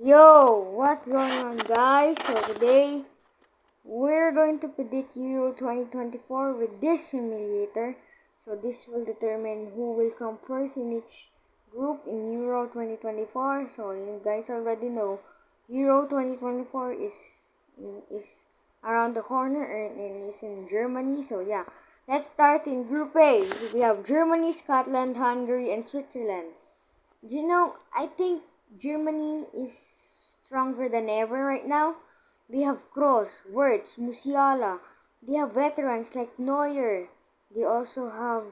Yo, what's going on, guys? So today we're going to predict Euro 2024 with this simulator. So this will determine who will come first in each group in Euro 2024. So you guys already know Euro 2024 is around the corner and is in Germany. So yeah, let's start in Group A. We have Germany, Scotland, Hungary, and Switzerland. I think Germany is stronger than ever right now. They have Kroos, Wirtz, Musiala. They have veterans like Neuer. They also have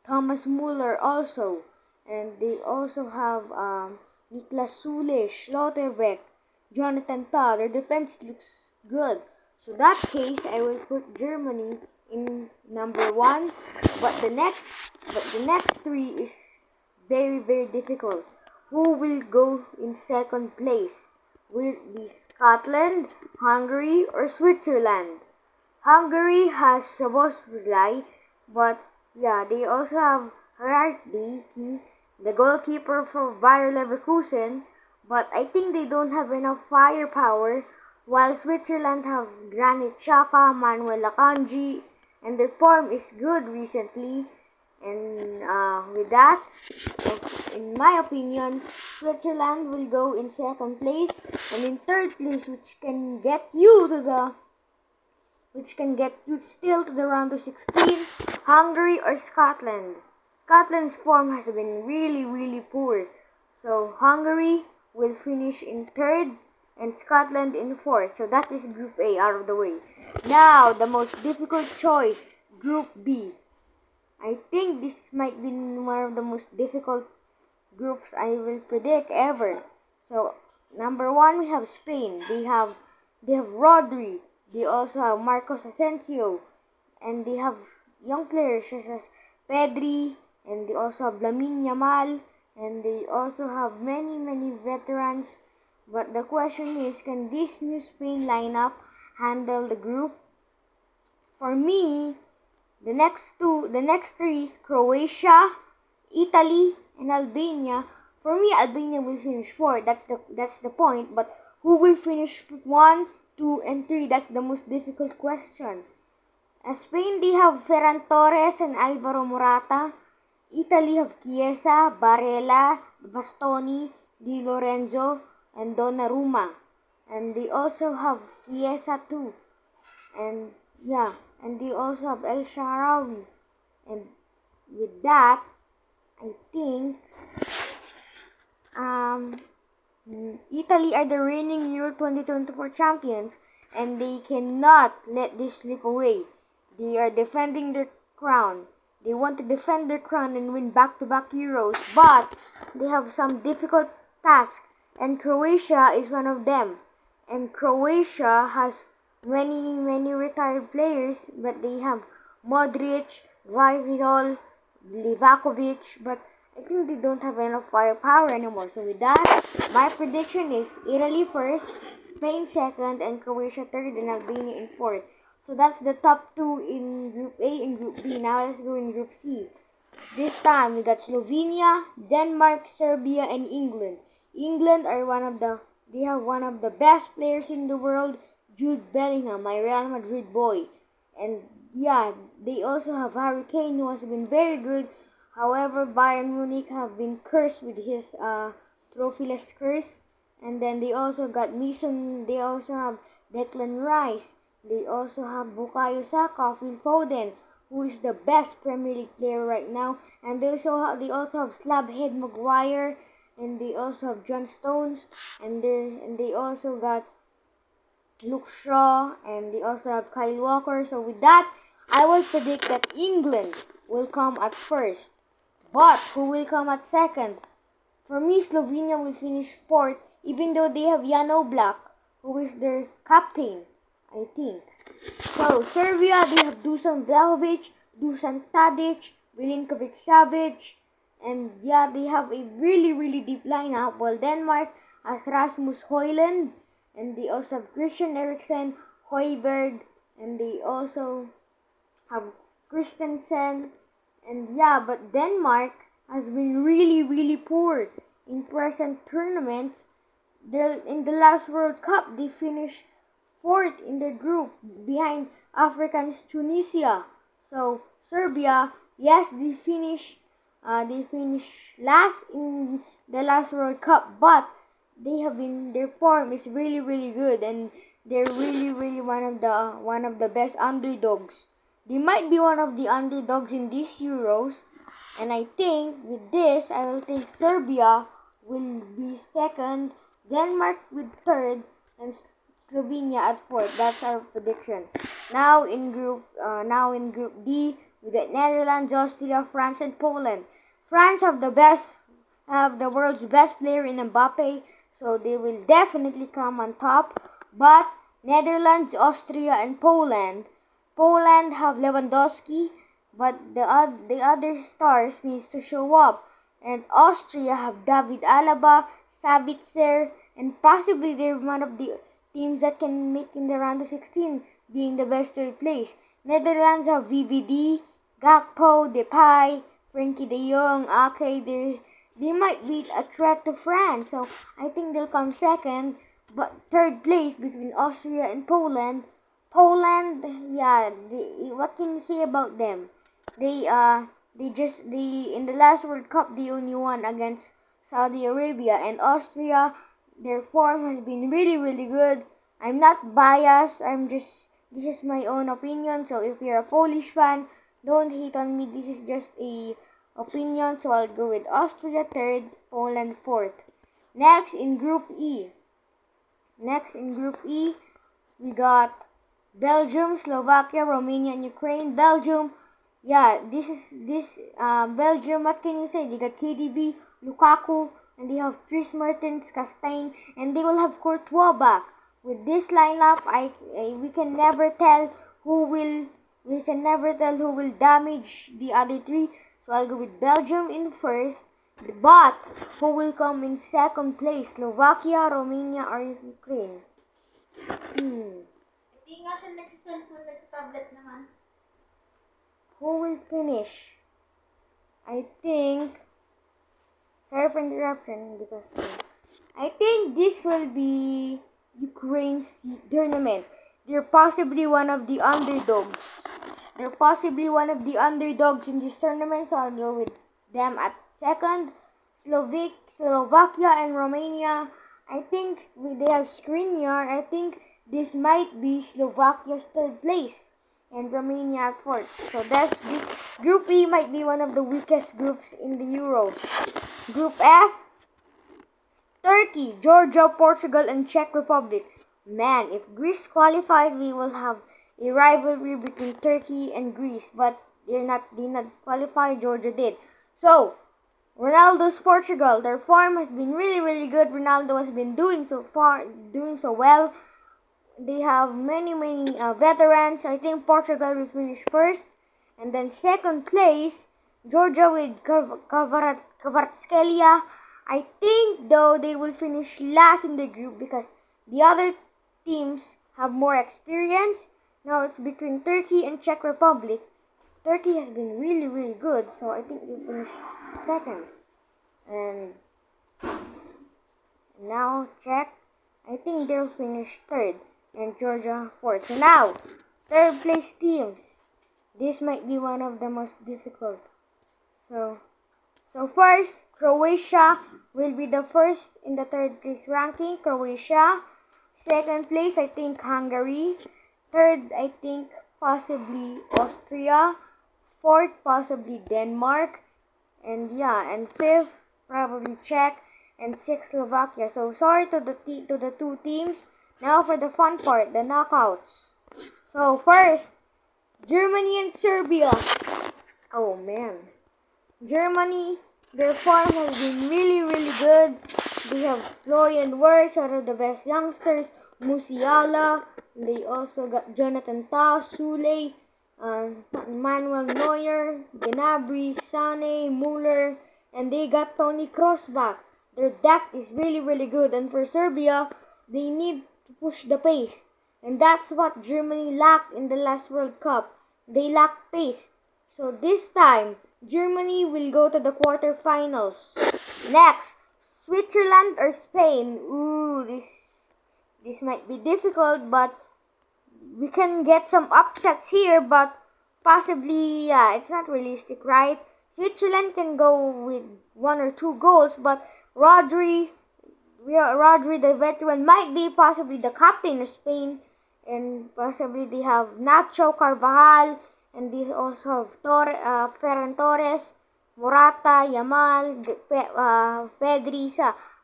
Thomas Muller also. And they also have Niklas Sule, Schlotterbeck, Jonathan Tah. Their defense looks good. So that case, I will put Germany in number one. But the next three is very, very difficult. Who will go in second place? Will it be Scotland, Hungary, or Switzerland? Hungary has Szoboszlai, but yeah, they also have Hartwig, the goalkeeper for Bayer Leverkusen, but I think they don't have enough firepower, while Switzerland have Granit Xhaka, Manuel Akanji, and their form is good recently. And with that, in my opinion, Switzerland will go in second place, and in third place, which can get you still to the round of 16, Hungary or Scotland. Scotland's form has been really, really poor. So Hungary will finish in third and Scotland in fourth. So that is Group A out of the way. Now, the most difficult choice, Group B. I think this might be one of the most difficult groups I will predict ever. So number one, we have Spain. They have Rodri. They also have Marcos Asensio, and they have young players such as Pedri, and they also have Lamine Yamal, and they also have many veterans. But the question is, can this new Spain lineup handle the group? For me, the next three, Croatia, Italy, and Albania. For me, Albania will finish fourth. That's the point. But who will finish one, two, and three? That's the most difficult question. Spain, they have Ferran Torres and Alvaro Morata. Italy have Chiesa, Barella, Bastoni, Di Lorenzo, and Donnarumma. And they also have Chiesa too. And yeah, and they also have El Shaarawy. And with that, I think um, Italy are the reigning Euro 2024 champions, and they cannot let this slip away. They are defending their crown. They want to defend their crown and win back-to-back Euros, but they have some difficult tasks, and Croatia is one of them. And Croatia has many retired players, but they have Modric, Vidal, Livakovic, but I think they don't have enough firepower anymore. So with that, my prediction is Italy first, Spain second, and Croatia third, and Albania in fourth. So that's the top two in Group A and Group B. Now let's go in Group C. This time we got Slovenia, Denmark, Serbia, and England. England are they have one of the best players in the world, Jude Bellingham, my Real Madrid boy. And yeah, they also have Harry Kane, who has been very good. However, Bayern Munich have been cursed with his trophyless curse. And then they also got Mason. They also have Declan Rice. They also have Bukayo Saka, Phil Foden, who is the best Premier League player right now. And they also have Slabhead Maguire, and they also have John Stones, and they also got Luke Shaw, and they also have Kyle Walker. So with that, I will predict that England will come at first. But who will come at second? For me, Slovenia will finish fourth, even though they have Jan Oblak, who is their captain, I think. So Serbia, they have Dusan Vlahovic, Dusan Tadic, Milinkovic Savic, and yeah, they have a really deep lineup. While Denmark has Rasmus Højlund, and they also have Christian Eriksen, Højbjerg, and they also have Christensen. And yeah, but Denmark has been really poor in present tournaments. in the last World Cup, they finished fourth in their group behind Africans Tunisia. So Serbia, yes, they finished last in the last World Cup, but their form is really really good, and they're really really one of the best underdogs. They might be one of the underdogs in these Euros, and I think with this, I will think Serbia will be second, Denmark with third, and Slovenia at fourth. That's our prediction. Now in Group D, we get Netherlands, Austria, France, and Poland. France have the world's best player in Mbappe, so they will definitely come on top. But Netherlands, Austria, and Poland have Lewandowski, but the other stars needs to show up. And Austria have David Alaba, Sabitzer, and possibly they're one of the teams that can make in the round of 16, being the best third place. Netherlands have VVD, Gakpo, Depay, Frenkie de Jong, Ake. They might be a threat to France, so I think they'll come second. But third place between Austria and Poland. Poland, yeah, what can you say about them? They in the last World Cup they only won against Saudi Arabia, and Austria, their form has been really really good. I'm not biased. This is my own opinion. So if you're a Polish fan, don't hate on me. This is just a opinion. So I'll go with Austria third, Poland fourth. Next in Group E, we got Belgium, Slovakia, Romania, and Ukraine. Belgium, yeah, Belgium. What can you say? They got KDB, Lukaku, and they have Dries Mertens, Castaigne, and they will have Courtois back. With this lineup, we can never tell who will damage the other three. So I'll go with Belgium in first. But who will come in second place? Slovakia, Romania, or Ukraine? Hindi nga siya nag-cellphone, nag-tablet naman. Who will finish? I think, sorry for interruption, because I think this will be Ukraine's tournament. They're possibly one of the underdogs. In this tournament, so I'll go with them at second. Slovakia and Romania, I think they have Skriniar. I think this might be Slovakia's third place and Romania at fourth. So this Group E might be one of the weakest groups in the Euros. Group F, Turkey, Georgia, Portugal, and Czech Republic. Man, if Greece qualified, we will have a rivalry between Turkey and Greece. But they not qualified. Georgia did. So Ronaldo's Portugal, their form has been really really good. Ronaldo has been doing so well. They have many veterans. I think Portugal will finish first, and then second place Georgia with Kvaratskhelia. I think though they will finish last in the group because the other teams have more experience. Now it's between Turkey and Czech Republic. Turkey has been really really good, so I think they'll finish second. And now Czech, I think they'll finish third, and Georgia fourth. So now, third place teams. This might be one of the most difficult. So first, Croatia will be the first in the third place ranking. Croatia. Second place, I think Hungary. Third, I think possibly Austria. Fourth, possibly Denmark. And fifth, probably Czech. And sixth, Slovakia. So sorry to the two teams. Now for the fun part, the knockouts. So first, Germany and Serbia. Oh man. Germany, their form has been really really good. They have Florian Wirtz, one of the best youngsters, Musiala. They also got Jonathan Tah, Sule, Manuel Neuer, Gnabry, Sane, Müller, and they got Toni Kroos back. Their depth is really really good, and for Serbia, they need to push the pace. And that's what Germany lacked in the last World Cup. They lack pace. So this time, Germany will go to the quarterfinals. Next, Switzerland or Spain? Ooh, this might be difficult, but we can get some upsets here, but possibly, yeah, it's not realistic, right? Switzerland can go with 1 or 2 goals, but Rodri, the veteran, might be possibly the captain of Spain, and possibly they have Nacho Carvajal, and they also have Ferran Torres, Morata, Yamal, Pedri,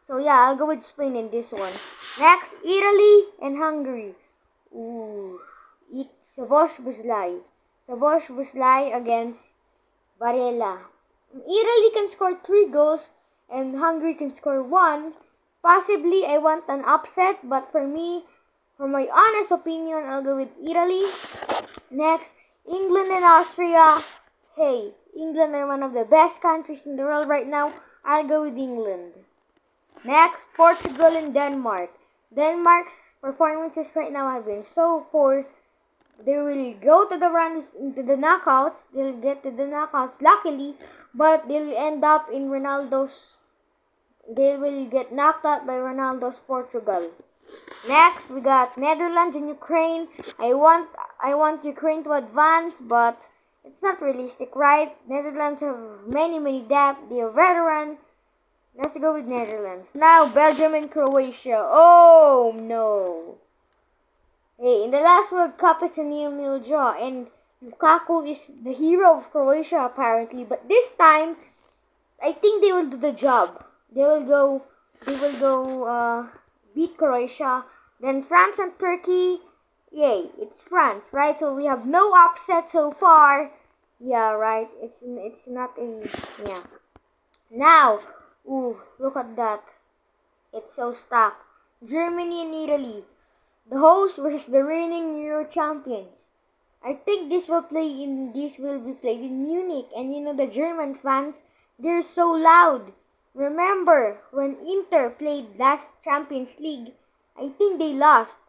so yeah, I'll go with Spain in this one. Next, Italy and Hungary. Ooh, it's Sabosh Buslai against Barella. Italy can score 3 goals and Hungary can score 1. Possibly I want an upset, but for my honest opinion, I'll go with Italy. Next, England and Austria. Hey, England are one of the best countries in the world right now. I'll go with England. Next, Portugal and Denmark. Denmark's performances right now have been so poor. They will go to the rounds into the knockouts. They'll get to the knockouts luckily, but they'll end up in they will get knocked out by Ronaldo's Portugal. Next, we got Netherlands and Ukraine. I want Ukraine to advance, but it's not realistic, right? Netherlands have many depth. They are veteran. Let's go with Netherlands. Now, Belgium and Croatia. Oh, no. Hey, in the last World Cup, it's a 0-0 draw. And Lukaku is the hero of Croatia, apparently. But this time, I think they will do the job. They will go beat Croatia. Then France and Turkey. Yay, it's France, right? So we have no upset so far. Yeah, right. It's not a, yeah. Now, ooh, look at that. It's so stacked. Germany and Italy. The host versus the reigning Euro champions. I think this will be played in Munich, and you know the German fans, they're so loud. Remember when Inter played last Champions League, I think they lost.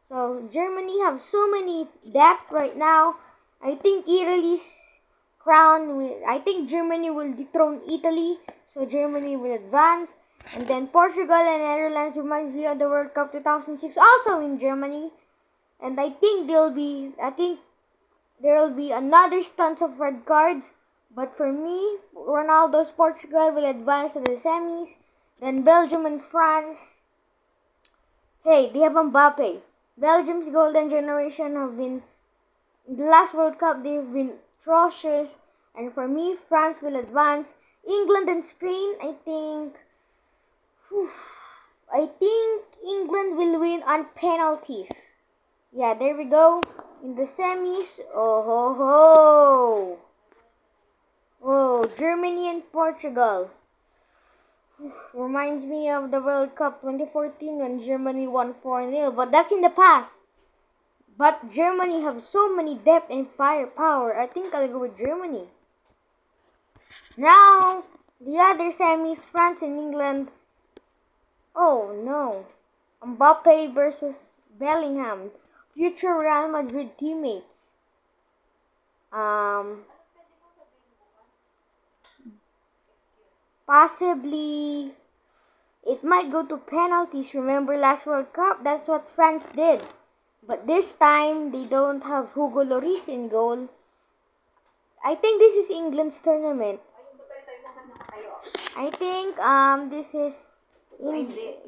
So Germany have so many depth right now. I think I think Germany will dethrone Italy, so Germany will advance. And then Portugal and Netherlands reminds me of the World Cup 2006, also in Germany. And I think there will be another stunts of red cards. But for me, Ronaldo's Portugal will advance to the semis. Then Belgium and France. Hey, they have Mbappe. Belgium's golden generation have been, in the last World Cup, they've been atrocious. And for me, France will advance. England and Spain, I think England will win on penalties. Yeah, there we go. In the semis, oh ho ho. Oh, Germany and Portugal. Reminds me of the World Cup 2014 when Germany won 4-0, but that's in the past. But Germany have so many depth and firepower. I think I'll go with Germany. Now, the other semis, France and England. Oh no. Mbappe versus Bellingham. Future Real Madrid teammates. Possibly it might go to penalties. Remember last World Cup? That's what France did. But this time they don't have Hugo Lloris in goal. I think this is England's tournament. I think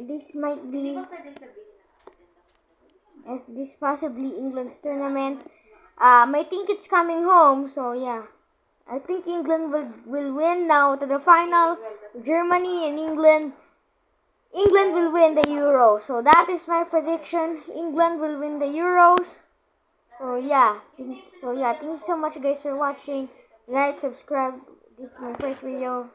this might be this possibly England's tournament. I think it's coming home, so yeah. I think England will win now to the final. Germany and England will win the Euro. So that is my prediction. England will win the Euros. So yeah. Thank you so much guys for watching. Like, subscribe. This is my first video.